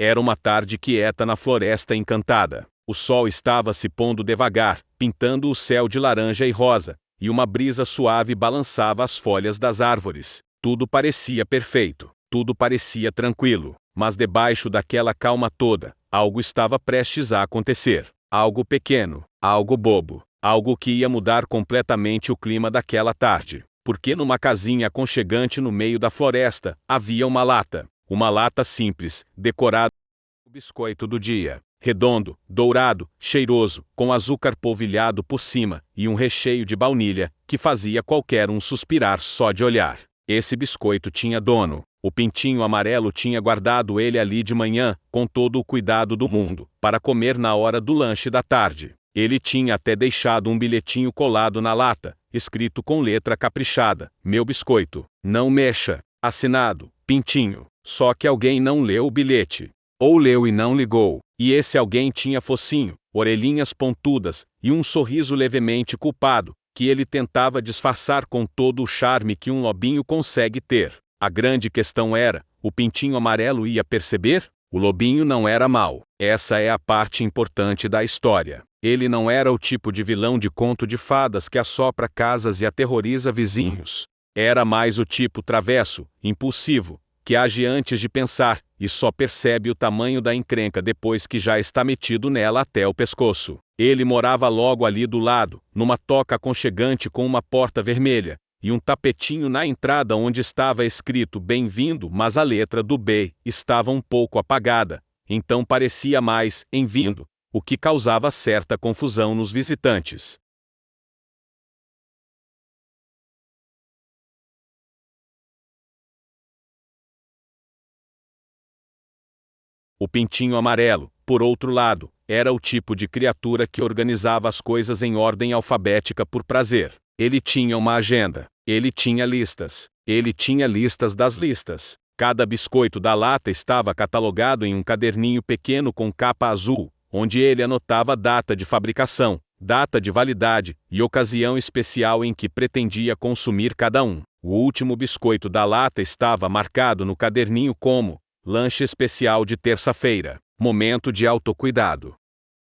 Era uma tarde quieta na floresta encantada. O sol estava se pondo devagar, pintando o céu de laranja e rosa, e uma brisa suave balançava as folhas das árvores. Tudo parecia perfeito, tudo parecia tranquilo, mas debaixo daquela calma toda, algo estava prestes a acontecer. Algo pequeno, algo bobo, algo que ia mudar completamente o clima daquela tarde. Porque numa casinha aconchegante no meio da floresta, havia uma lata simples, decorada com o biscoito do dia. Redondo, dourado, cheiroso, com açúcar polvilhado por cima, e um recheio de baunilha, que fazia qualquer um suspirar só de olhar. Esse biscoito tinha dono. O pintinho amarelo tinha guardado ele ali de manhã, com todo o cuidado do mundo, para comer na hora do lanche da tarde. Ele tinha até deixado um bilhetinho colado na lata, escrito com letra caprichada: "Meu biscoito, não mexa", assinado, Pintinho. Só que alguém não leu o bilhete. Ou leu e não ligou. E esse alguém tinha focinho, orelhinhas pontudas, e um sorriso levemente culpado, que ele tentava disfarçar com todo o charme que um lobinho consegue ter. A grande questão era: o pintinho amarelo ia perceber? O lobinho não era mau. Essa é a parte importante da história. Ele não era o tipo de vilão de conto de fadas que assopra casas e aterroriza vizinhos. Era mais o tipo travesso, impulsivo, que age antes de pensar, e só percebe o tamanho da encrenca depois que já está metido nela até o pescoço. Ele morava logo ali do lado, numa toca aconchegante com uma porta vermelha, e um tapetinho na entrada onde estava escrito "Bem-vindo", mas a letra do B estava um pouco apagada, então parecia mais "Em-vindo", o que causava certa confusão nos visitantes. O pintinho amarelo, por outro lado, era o tipo de criatura que organizava as coisas em ordem alfabética por prazer. Ele tinha uma agenda. Ele tinha listas. Ele tinha listas das listas. Cada biscoito da lata estava catalogado em um caderninho pequeno com capa azul, onde ele anotava data de fabricação, data de validade e ocasião especial em que pretendia consumir cada um. O último biscoito da lata estava marcado no caderninho como lanche especial de terça-feira, momento de autocuidado.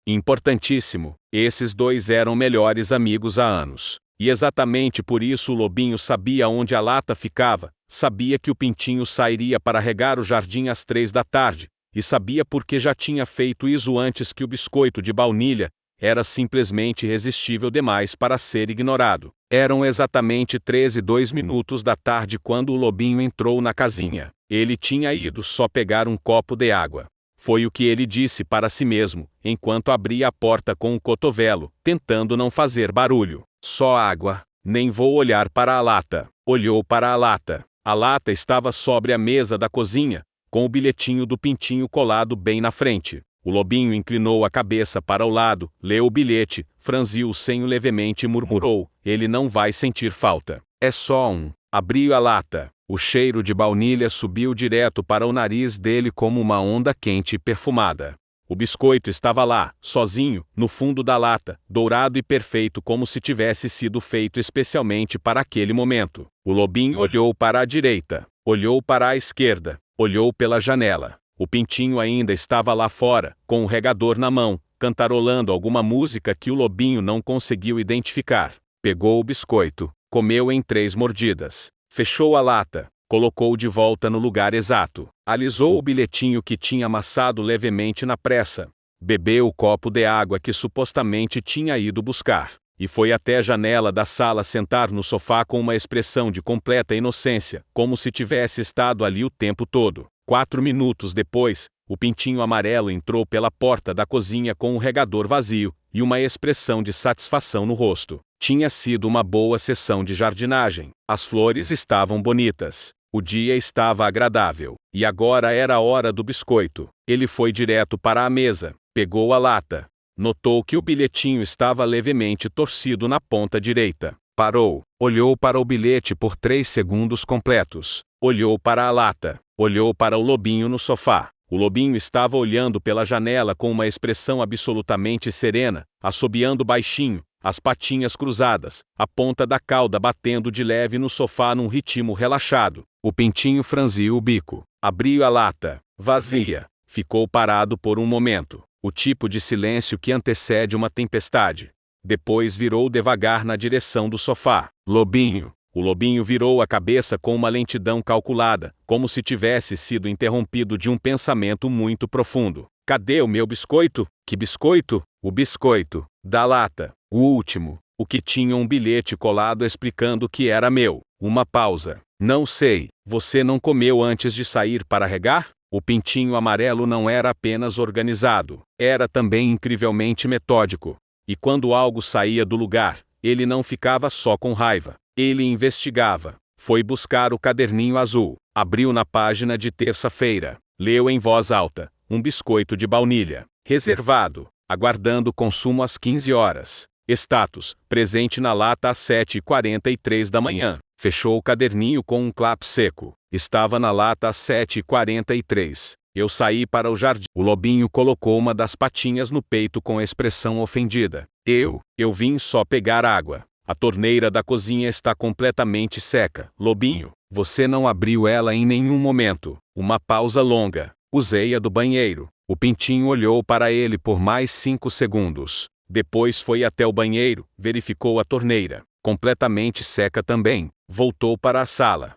Importantíssimo, esses dois eram melhores amigos há anos. E exatamente por isso o lobinho sabia onde a lata ficava, sabia que o pintinho sairia para regar o jardim às 3 da tarde, e sabia porque já tinha feito isso antes que o biscoito de baunilha era simplesmente irresistível demais para ser ignorado. Eram exatamente 13:02 da tarde quando o lobinho entrou na casinha. Ele tinha ido só pegar um copo de água. Foi o que ele disse para si mesmo, enquanto abria a porta com o cotovelo, tentando não fazer barulho. Só água. Nem vou olhar para a lata. Olhou para a lata. A lata estava sobre a mesa da cozinha, com o bilhetinho do pintinho colado bem na frente. O lobinho inclinou a cabeça para o lado, leu o bilhete, franziu o senho levemente e murmurou: "Ele não vai sentir falta. É só um." Abriu a lata. O cheiro de baunilha subiu direto para o nariz dele como uma onda quente e perfumada. O biscoito estava lá, sozinho, no fundo da lata, dourado e perfeito como se tivesse sido feito especialmente para aquele momento. O lobinho olhou para a direita, olhou para a esquerda, olhou pela janela. O pintinho ainda estava lá fora, com o regador na mão, cantarolando alguma música que o lobinho não conseguiu identificar. Pegou o biscoito, comeu em 3 mordidas. Fechou a lata, colocou de volta no lugar exato, alisou o bilhetinho que tinha amassado levemente na pressa, bebeu o copo de água que supostamente tinha ido buscar, e foi até a janela da sala sentar no sofá com uma expressão de completa inocência, como se tivesse estado ali o tempo todo. 4 minutos depois, o pintinho amarelo entrou pela porta da cozinha com o regador vazio, e uma expressão de satisfação no rosto. Tinha sido uma boa sessão de jardinagem. As flores estavam bonitas. O dia estava agradável. E agora era a hora do biscoito. Ele foi direto para a mesa, pegou a lata. Notou que o bilhetinho estava levemente torcido na ponta direita. Parou, olhou para o bilhete por 3 segundos completos. Olhou para a lata. Olhou para o lobinho no sofá. O lobinho estava olhando pela janela com uma expressão absolutamente serena, assobiando baixinho, as patinhas cruzadas, a ponta da cauda batendo de leve no sofá num ritmo relaxado. O pintinho franziu o bico, abriu a lata, vazia. Ficou parado por um momento, o tipo de silêncio que antecede uma tempestade. Depois virou devagar na direção do sofá. Lobinho. O lobinho virou a cabeça com uma lentidão calculada, como se tivesse sido interrompido de um pensamento muito profundo. Cadê o meu biscoito? Que biscoito? O biscoito da lata. O último. O que tinha um bilhete colado explicando que era meu. Uma pausa. Não sei, você não comeu antes de sair para regar? O pintinho amarelo não era apenas organizado, era também incrivelmente metódico. E quando algo saía do lugar, ele não ficava só com raiva. Ele investigava. Foi buscar o caderninho azul. Abriu na página de terça-feira. Leu em voz alta. Um biscoito de baunilha. Reservado. Aguardando consumo às 15 horas. Status. Presente na lata às 7h43 da manhã. Fechou o caderninho com um clap seco. Estava na lata às 7h43. Eu saí para o jardim. O lobinho colocou uma das patinhas no peito com expressão ofendida. Eu vim só pegar água. A torneira da cozinha está completamente seca. Lobinho, você não abriu ela em nenhum momento. Uma pausa longa. Usei a do banheiro. O pintinho olhou para ele por mais 5 segundos. Depois foi até o banheiro, verificou a torneira. Completamente seca também. Voltou para a sala.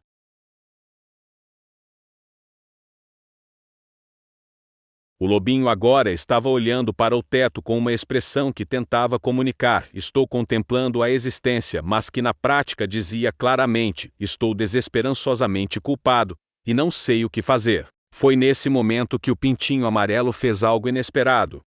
O lobinho agora estava olhando para o teto com uma expressão que tentava comunicar: estou contemplando a existência, mas que na prática dizia claramente: estou desesperançosamente culpado, e não sei o que fazer. Foi nesse momento que o pintinho amarelo fez algo inesperado.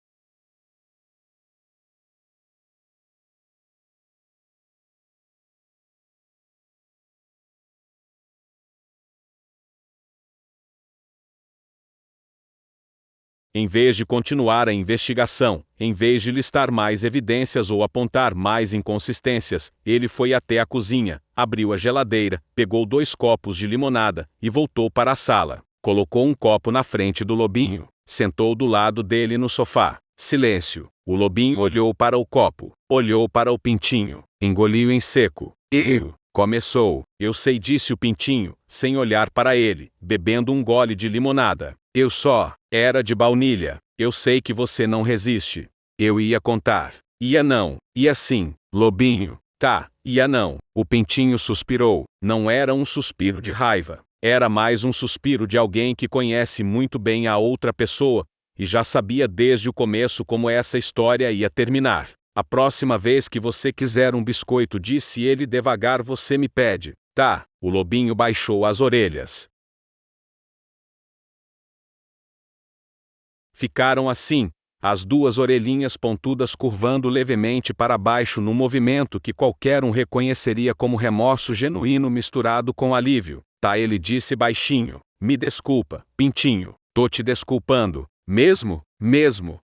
Em vez de continuar a investigação, em vez de listar mais evidências ou apontar mais inconsistências, ele foi até a cozinha, abriu a geladeira, pegou 2 copos de limonada e voltou para a sala. Colocou um copo na frente do lobinho, sentou do lado dele no sofá. Silêncio. O lobinho olhou para o copo, olhou para o pintinho, engoliu em seco. Começou. Eu sei, disse o pintinho, sem olhar para ele, bebendo um gole de limonada. Era de baunilha. Eu sei que você não resiste. Eu ia contar. Ia não. Ia sim. Lobinho. Tá. Ia não. O pintinho suspirou. Não era um suspiro de raiva. Era mais um suspiro de alguém que conhece muito bem a outra pessoa, e já sabia desde o começo como essa história ia terminar. A próxima vez que você quiser um biscoito, disse ele devagar, você me pede. Tá. O lobinho baixou as orelhas. Ficaram assim, as 2 orelhinhas pontudas curvando levemente para baixo num movimento que qualquer um reconheceria como remorso genuíno misturado com alívio. Tá, ele disse baixinho. Me desculpa, pintinho. Tô te desculpando. Mesmo,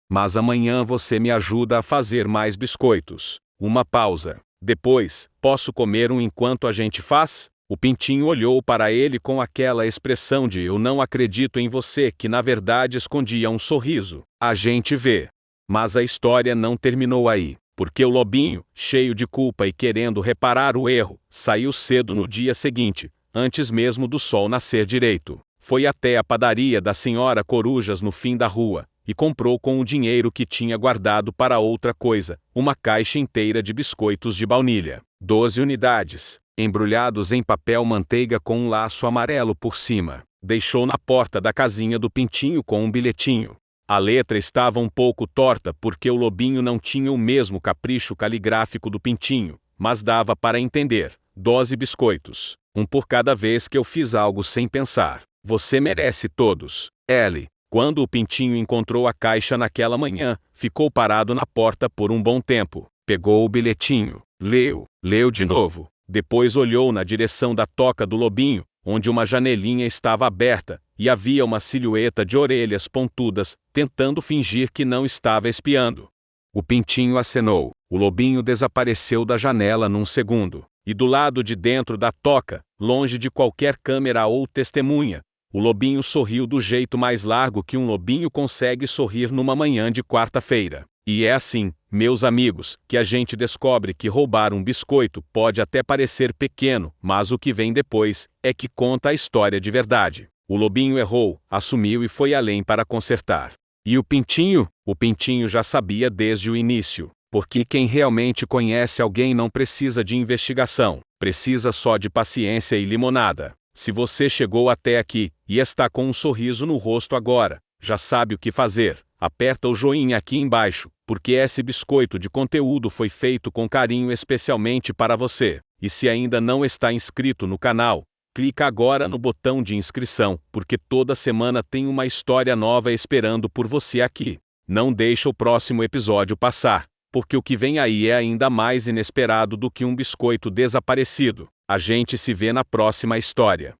mas amanhã você me ajuda a fazer mais biscoitos. Uma pausa. Depois, posso comer um enquanto a gente faz? O pintinho olhou para ele com aquela expressão de eu não acredito em você, que na verdade escondia um sorriso. A gente vê. Mas a história não terminou aí, porque o lobinho, cheio de culpa e querendo reparar o erro, saiu cedo no dia seguinte, antes mesmo do sol nascer direito. Foi até a padaria da senhora Corujas no fim da rua, e comprou com o dinheiro que tinha guardado para outra coisa, uma caixa inteira de biscoitos de baunilha. 12 unidades. Embrulhados em papel manteiga com um laço amarelo por cima. Deixou na porta da casinha do pintinho com um bilhetinho. A letra estava um pouco torta porque o lobinho não tinha o mesmo capricho caligráfico do pintinho, mas dava para entender. 12 biscoitos. Um por cada vez que eu fiz algo sem pensar. Você merece todos. L. Quando o pintinho encontrou a caixa naquela manhã, ficou parado na porta por um bom tempo. Pegou o bilhetinho. Leu de novo. Depois olhou na direção da toca do lobinho, onde uma janelinha estava aberta, e havia uma silhueta de orelhas pontudas, tentando fingir que não estava espiando. O pintinho acenou. O lobinho desapareceu da janela num segundo. E do lado de dentro da toca, longe de qualquer câmera ou testemunha, o lobinho sorriu do jeito mais largo que um lobinho consegue sorrir numa manhã de quarta-feira. E é assim, meus amigos, que a gente descobre que roubar um biscoito pode até parecer pequeno, mas o que vem depois é que conta a história de verdade. O lobinho errou, assumiu e foi além para consertar. E o pintinho? O pintinho já sabia desde o início. Porque quem realmente conhece alguém não precisa de investigação, precisa só de paciência e limonada. Se você chegou até aqui e está com um sorriso no rosto agora, já sabe o que fazer. Aperta o joinha aqui embaixo, porque esse biscoito de conteúdo foi feito com carinho especialmente para você. E se ainda não está inscrito no canal, clica agora no botão de inscrição, porque toda semana tem uma história nova esperando por você aqui. Não deixa o próximo episódio passar, porque o que vem aí é ainda mais inesperado do que um biscoito desaparecido. A gente se vê na próxima história.